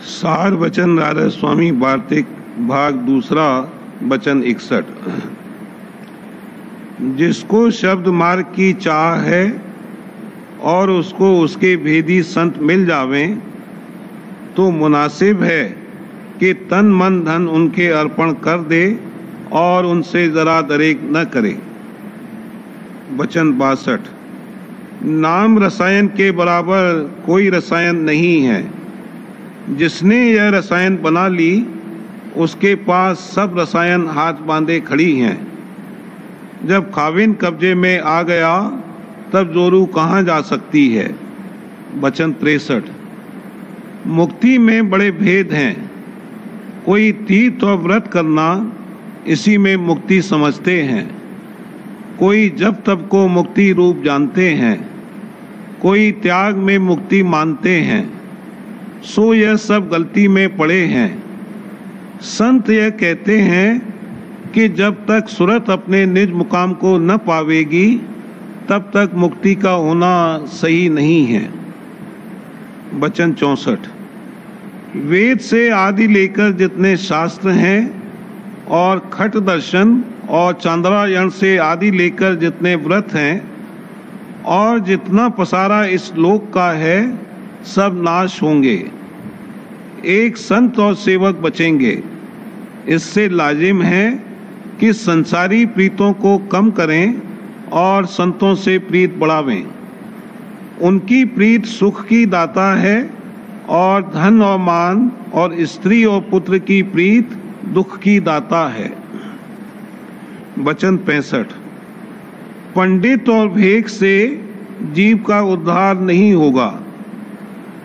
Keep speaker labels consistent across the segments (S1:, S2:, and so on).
S1: सार वचन राधा स्वामी वार्तिक भाग दूसरा वचन 61। जिसको शब्द मार्ग की चाह है और उसको उसके भेदी संत मिल जावें तो मुनासिब है कि तन मन धन उनके अर्पण कर दे और उनसे जरा दरेक न करे। वचन 62। नाम रसायन के बराबर कोई रसायन नहीं है। जिसने यह रसायन बना ली उसके पास सब रसायन हाथ बांधे खड़ी हैं। जब खाविन कब्जे में आ गया तब जोरू कहाँ जा सकती है। वचन 63। मुक्ति में बड़े भेद हैं। कोई तीर्थ और व्रत करना इसी में मुक्ति समझते हैं। कोई जब तब को मुक्ति रूप जानते हैं। कोई त्याग में मुक्ति मानते हैं। सो यह सब गलती में पड़े हैं। संत यह कहते हैं कि जब तक सुरत अपने निज मुकाम को न पावेगी तब तक मुक्ति का होना सही नहीं है। वचन 64। वेद से आदि लेकर जितने शास्त्र हैं और खट दर्शन और चांद्रायण से आदि लेकर जितने व्रत हैं और जितना पसारा इस लोक का है सब नाश होंगे। एक संत और सेवक बचेंगे। इससे लाजिम है कि संसारी प्रीतों को कम करें और संतों से प्रीत बढ़ावें। उनकी प्रीत सुख की दाता है और धन और मान और स्त्री और पुत्र की प्रीत दुख की दाता है। वचन 65। पंडित और भेख से जीव का उद्धार नहीं होगा।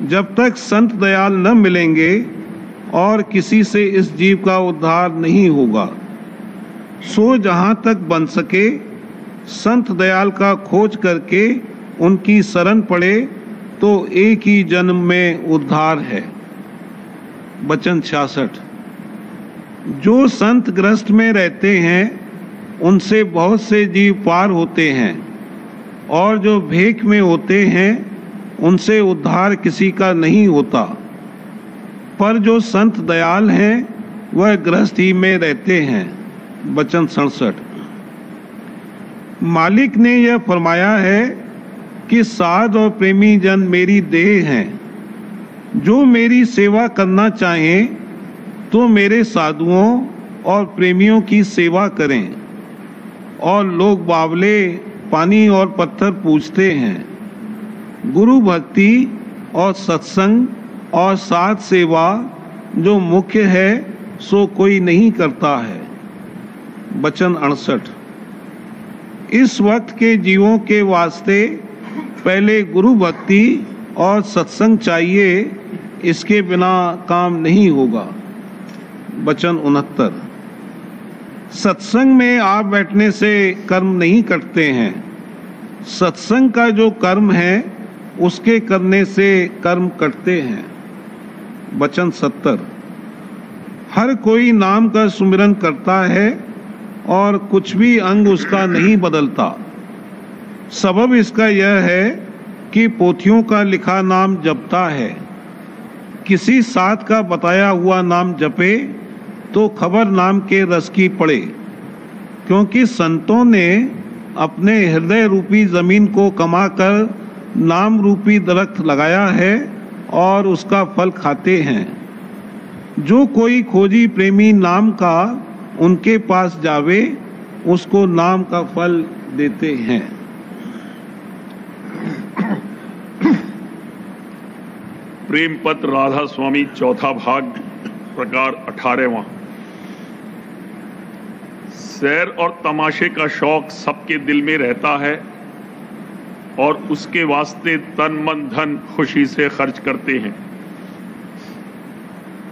S1: जब तक संत दयाल न मिलेंगे और किसी से इस जीव का उद्धार नहीं होगा। सो जहाँ तक बन सके संत दयाल का खोज करके उनकी शरण पड़े तो एक ही जन्म में उद्धार है। वचन 66। जो संत ग्रस्त में रहते हैं उनसे बहुत से जीव पार होते हैं और जो भेख में होते हैं उनसे उद्धार किसी का नहीं होता। पर जो संत दयाल हैं वह गृहस्थ ही में रहते हैं। वचन 67। मालिक ने यह फरमाया है कि साध और प्रेमी जन मेरी देह हैं। जो मेरी सेवा करना चाहें तो मेरे साधुओं और प्रेमियों की सेवा करें। और लोग बावले पानी और पत्थर पूछते हैं। गुरु भक्ति और सत्संग और साथ सेवा जो मुख्य है सो कोई नहीं करता है। वचन 68। इस वक्त के जीवों के वास्ते पहले गुरु भक्ति और सत्संग चाहिए। इसके बिना काम नहीं होगा। वचन 69। सत्संग में आप बैठने से कर्म नहीं कटते हैं। सत्संग का जो कर्म है उसके करने से कर्म कटते हैं। वचन 70। हर कोई नाम का सुमिरन करता है और कुछ भी अंग उसका नहीं बदलता। सबब इसका यह है कि पोथियों का लिखा नाम जपता है। किसी साथ का बताया हुआ नाम जपे तो खबर नाम के रस की पड़े। क्योंकि संतों ने अपने हृदय रूपी जमीन को कमाकर नाम रूपी दरख्त लगाया है और उसका फल खाते हैं। जो कोई खोजी प्रेमी नाम का उनके पास जावे उसको नाम का फल देते हैं।
S2: प्रेम पत्र राधा स्वामी चौथा भाग प्रकार 18वां। सैर और तमाशे का शौक सबके दिल में रहता है और उसके वास्ते तन मन धन खुशी से खर्च करते हैं।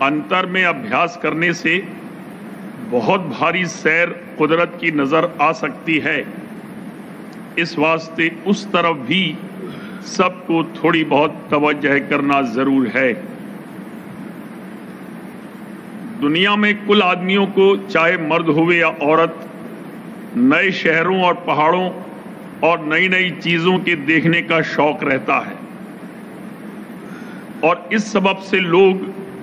S2: अंतर में अभ्यास करने से बहुत भारी सैर कुदरत की नजर आ सकती है। इस वास्ते उस तरफ भी सबको थोड़ी बहुत तवज्जो करना जरूर है। दुनिया में कुल आदमियों को चाहे मर्द हुए या औरत नए शहरों और पहाड़ों और नई नई चीजों के देखने का शौक रहता है और इस सबब से लोग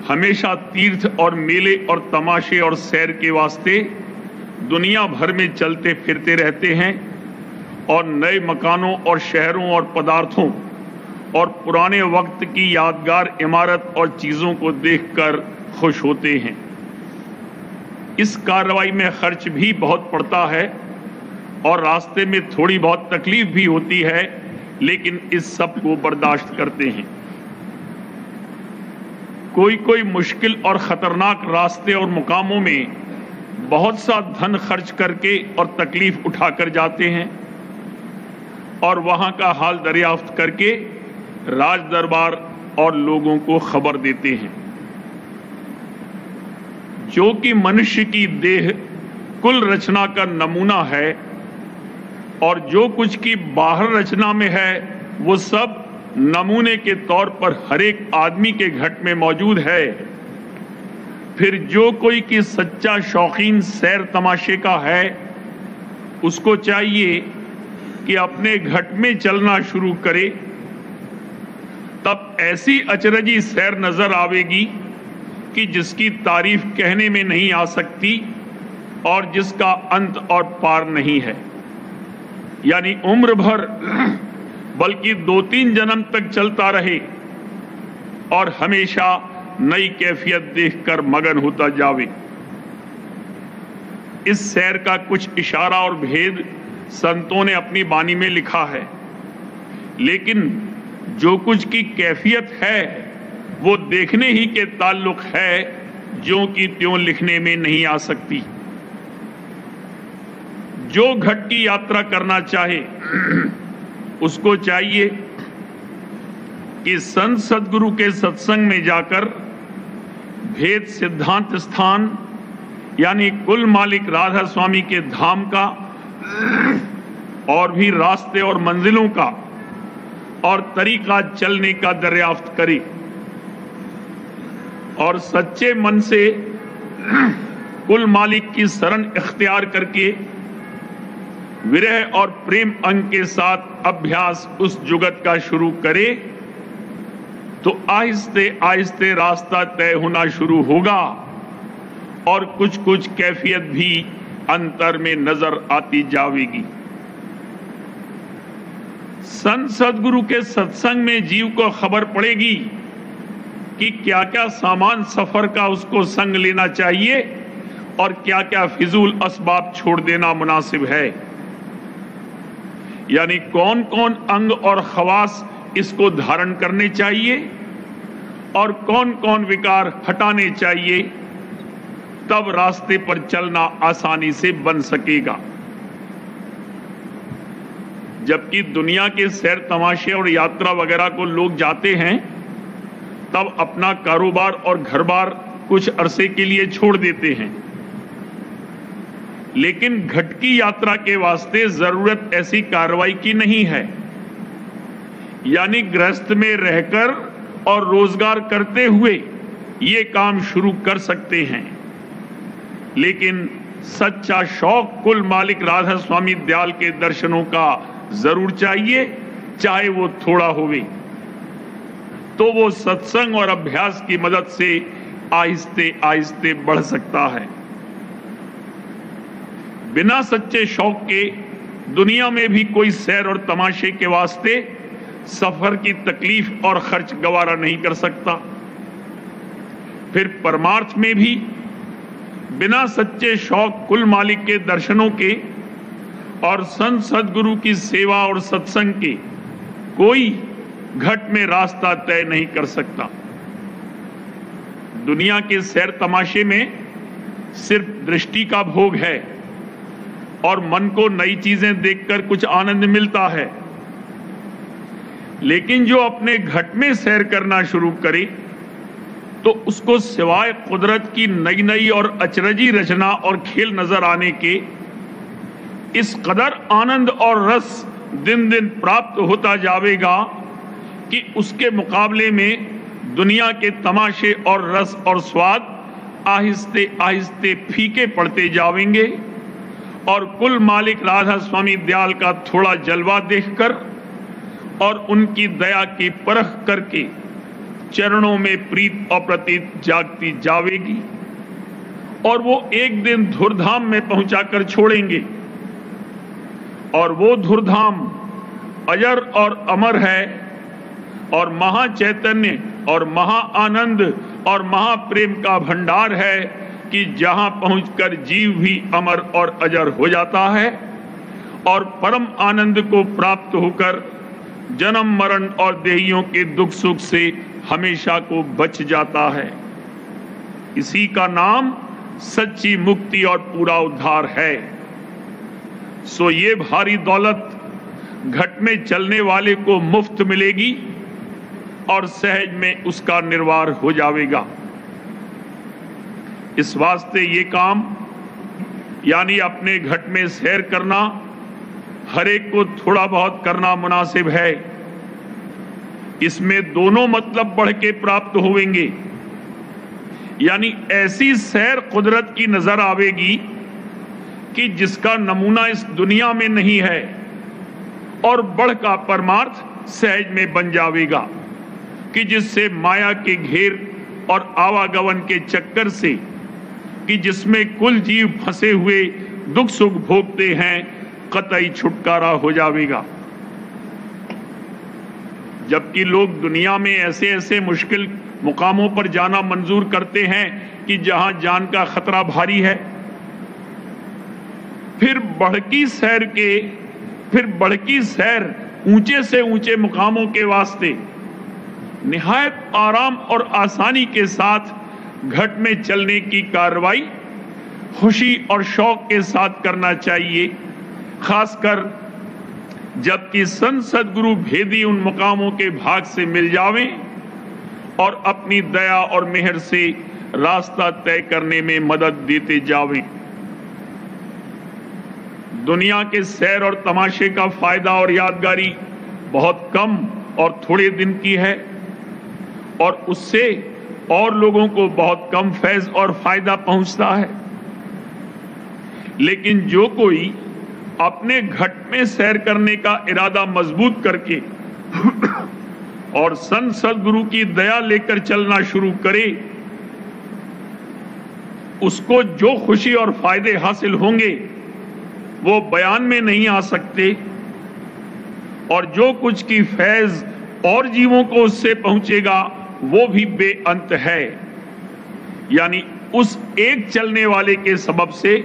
S2: हमेशा तीर्थ और मेले और तमाशे और सैर के वास्ते दुनिया भर में चलते फिरते रहते हैं और नए मकानों और शहरों और पदार्थों और पुराने वक्त की यादगार इमारत और चीजों को देखकर खुश होते हैं। इस कार्रवाई में खर्च भी बहुत पड़ता है और रास्ते में थोड़ी बहुत तकलीफ भी होती है, लेकिन इस सब को बर्दाश्त करते हैं। कोई कोई मुश्किल और खतरनाक रास्ते और मुकामों में बहुत सा धन खर्च करके और तकलीफ उठाकर जाते हैं और वहां का हाल दरियाफ्त करके राज दरबार और लोगों को खबर देते हैं। जो कि मनुष्य की देह कुल रचना का नमूना है और जो कुछ की बाहर रचना में है वो सब नमूने के तौर पर हर एक आदमी के घट में मौजूद है। फिर जो कोई की सच्चा शौकीन सैर तमाशे का है उसको चाहिए कि अपने घट में चलना शुरू करे, तब ऐसी अचरजी सैर नजर आवेगी कि जिसकी तारीफ कहने में नहीं आ सकती और जिसका अंत और पार नहीं है। यानी उम्र भर बल्कि 2-3 जन्म तक चलता रहे और हमेशा नई कैफियत देखकर मगन होता जावे। इस सैर का कुछ इशारा और भेद संतों ने अपनी बानी में लिखा है, लेकिन जो कुछ की कैफियत है वो देखने ही के ताल्लुक है, जो कि त्यों लिखने में नहीं आ सकती। जो घट की यात्रा करना चाहे उसको चाहिए कि संत सदगुरु के सत्संग में जाकर भेद सिद्धांत स्थान यानी कुल मालिक राधा स्वामी के धाम का और भी रास्ते और मंजिलों का और तरीका चलने का दरियाफ्त करे और सच्चे मन से कुल मालिक की शरण इख्तियार करके विरह और प्रेम अंग के साथ अभ्यास उस जुगत का शुरू करे तो आहिस्ते आहिस्ते रास्ता तय होना शुरू होगा और कुछ कुछ कैफियत भी अंतर में नजर आती जाएगी। संत सदगुरु के सत्संग में जीव को खबर पड़ेगी कि क्या क्या सामान सफर का उसको संग लेना चाहिए और क्या क्या फिजूल असबाब छोड़ देना मुनासिब है। यानी कौन कौन अंग और खवास इसको धारण करने चाहिए और कौन कौन विकार हटाने चाहिए, तब रास्ते पर चलना आसानी से बन सकेगा। जबकि दुनिया के सैर तमाशे और यात्रा वगैरह को लोग जाते हैं तब अपना कारोबार और घर-बार कुछ अरसे के लिए छोड़ देते हैं, लेकिन घट की यात्रा के वास्ते जरूरत ऐसी कार्रवाई की नहीं है। यानी गृहस्थ में रहकर और रोजगार करते हुए ये काम शुरू कर सकते हैं, लेकिन सच्चा शौक कुल मालिक राधा स्वामी दयाल के दर्शनों का जरूर चाहिए, चाहे वो थोड़ा होवे। तो वो सत्संग और अभ्यास की मदद से आहिस्ते आहिस्ते बढ़ सकता है। बिना सच्चे शौक के दुनिया में भी कोई सैर और तमाशे के वास्ते सफर की तकलीफ और खर्च गवारा नहीं कर सकता। फिर परमार्थ में भी बिना सच्चे शौक कुल मालिक के दर्शनों के और संत सदगुरु की सेवा और सत्संग के कोई घट में रास्ता तय नहीं कर सकता। दुनिया के सैर तमाशे में सिर्फ दृष्टि का भोग है और मन को नई चीजें देखकर कुछ आनंद मिलता है, लेकिन जो अपने घट में सैर करना शुरू करे तो उसको सिवाय कुदरत की नई नई और अचरजी रचना और खेल नजर आने के इस कदर आनंद और रस दिन दिन प्राप्त होता जाएगा कि उसके मुकाबले में दुनिया के तमाशे और रस और स्वाद आहिस्ते आहिस्ते फीके पड़ते जाएंगे और कुल मालिक राधा स्वामी दयाल का थोड़ा जलवा देखकर और उनकी दया की परख करके चरणों में प्रीत और प्रतीत जागती जावेगी और वो एक दिन धुरधाम में पहुंचाकर छोड़ेंगे। और वो धुरधाम अजर और अमर है और महाचैतन्य और महाआनंद और महाप्रेम का भंडार है कि जहां पहुंचकर जीव भी अमर और अजर हो जाता है और परम आनंद को प्राप्त होकर जन्म मरण और देहियों के दुख सुख से हमेशा को बच जाता है। इसी का नाम सच्ची मुक्ति और पूरा उद्धार है। सो ये भारी दौलत घट में चलने वाले को मुफ्त मिलेगी और सहज में उसका निर्वाह हो जाएगा। इस वास्ते ये काम यानी अपने घट में सैर करना हर एक को थोड़ा बहुत करना मुनासिब है। इसमें दोनों मतलब बढ़ के प्राप्त होंगे, यानी ऐसी सैर कुदरत की नजर आवेगी कि जिसका नमूना इस दुनिया में नहीं है और बढ़ का परमार्थ सहज में बन जाएगा कि जिससे माया के घेर और आवागमन के चक्कर से कि जिसमें कुल जीव फंसे हुए दुख सुख भोगते हैं कतई छुटकारा हो जाएगा। जबकि लोग दुनिया में ऐसे ऐसे मुश्किल मुकामों पर जाना मंजूर करते हैं कि जहां जान का खतरा भारी है, फिर बढ़की सैर ऊंचे से ऊंचे मुकामों के वास्ते निहायत आराम और आसानी के साथ घट में चलने की कार्रवाई खुशी और शौक के साथ करना चाहिए, खासकर जबकि संत सद्गुरु भेदी उन मुकामों के भाग से मिल जावें और अपनी दया और मेहर से रास्ता तय करने में मदद देते जावें। दुनिया के सैर और तमाशे का फायदा और यादगारी बहुत कम और थोड़े दिन की है और उससे और लोगों को बहुत कम फैज और फायदा पहुंचता है। लेकिन जो कोई अपने घट में सैर करने का इरादा मजबूत करके और संत सद्गुरु की दया लेकर चलना शुरू करे, उसको जो खुशी और फायदे हासिल होंगे वो बयान में नहीं आ सकते और जो कुछ की फैज और जीवों को उससे पहुंचेगा वो भी बेअंत है। यानी उस एक चलने वाले के सबब से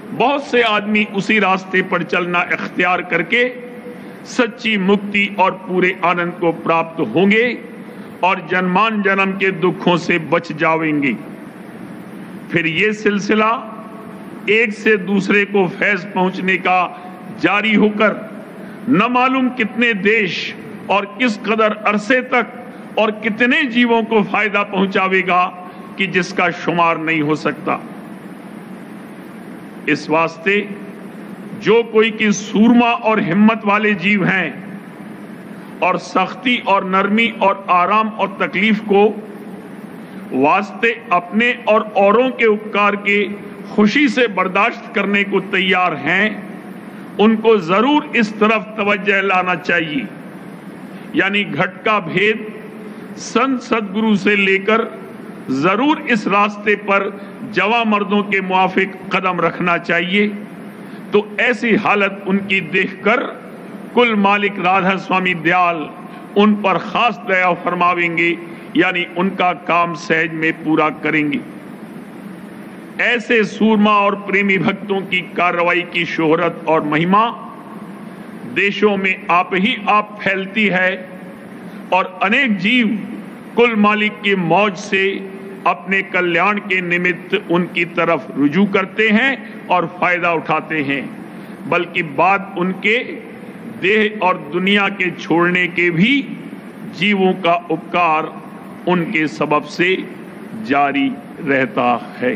S2: बहुत से आदमी उसी रास्ते पर चलना इख्तियार करके सच्ची मुक्ति और पूरे आनंद को प्राप्त होंगे और जन्मान जन्म के दुखों से बच जाएंगे। फिर ये सिलसिला एक से दूसरे को फैज पहुंचने का जारी होकर न मालूम कितने देश और किस कदर अरसे तक और कितने जीवों को फायदा पहुंचावेगा कि जिसका शुमार नहीं हो सकता। इस वास्ते जो कोई की सूरमा और हिम्मत वाले जीव हैं और सख्ती और नरमी और आराम और तकलीफ को वास्ते अपने और औरों के उपकार के खुशी से बर्दाश्त करने को तैयार हैं, उनको जरूर इस तरफ तवज्जो लाना चाहिए। यानी घट का भेद संत सद्गुरु से लेकर जरूर इस रास्ते पर जवा मर्दों के मुआफिक कदम रखना चाहिए। तो ऐसी हालत उनकी देखकर कुल मालिक राधा स्वामी दयाल उन पर खास दया फरमावेंगे, यानी उनका काम सहज में पूरा करेंगे। ऐसे सूरमा और प्रेमी भक्तों की कार्रवाई की शोहरत और महिमा देशों में आप ही आप फैलती है और अनेक जीव कुल मालिक की मौज से अपने कल्याण के निमित्त उनकी तरफ रुजू करते हैं और फायदा उठाते हैं, बल्कि बाद उनके देह और दुनिया के छोड़ने के भी जीवों का उपकार उनके सबब से जारी रहता है।